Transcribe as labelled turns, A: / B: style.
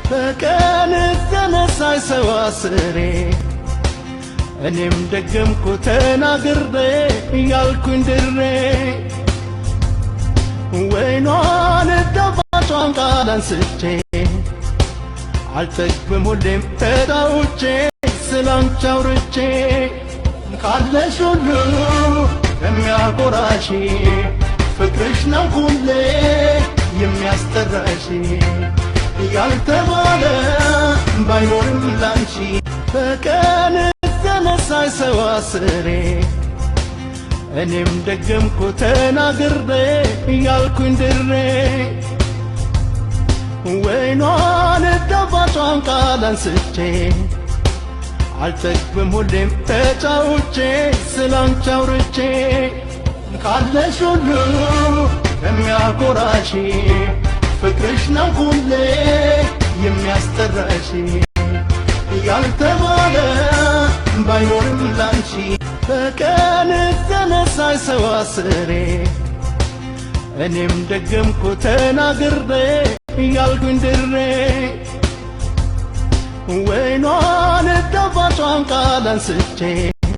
A: በቀን ተነሳይ ሰዋስሬ እኔም ደገምኩ ተናግሬ እያልኩኝ ድሬ ወይኗን ጣፋጯን ቃል አንስቼ አልጠግብም ሁሌም ተጣውቼ ስላንቺ አውርቼ ካለሽ ሁሉ የሚያኮራሽ ፍቅርሽ ነው ሁሌ የሚያስጠራሽ ያልተባለ ባይኖርም ላንቺ በቀን ተነሳይ ሰዋስሬ እኔም ደገምኩ ተናግሬ እያልኩኝ ድሬ ወይኗን ጣፋጯን ቃል አንስቼ አልጠግብም ሁሌም ተጫውቼ ስላንቺ አውርቼ ካለሽ ሁሉ የሚያኮራሽ ፍቅርሽ ነው ሁሌ የሚያስጠራሽ ያልተባለ ባይኖርም ላንቺ በቀን ተነሳይ ሰዋስሬ እኔም ደገምኩ ተናግሬ እያልኩኝ ድሬ ወይኗን ጣፋጯን ቃል አንስቼ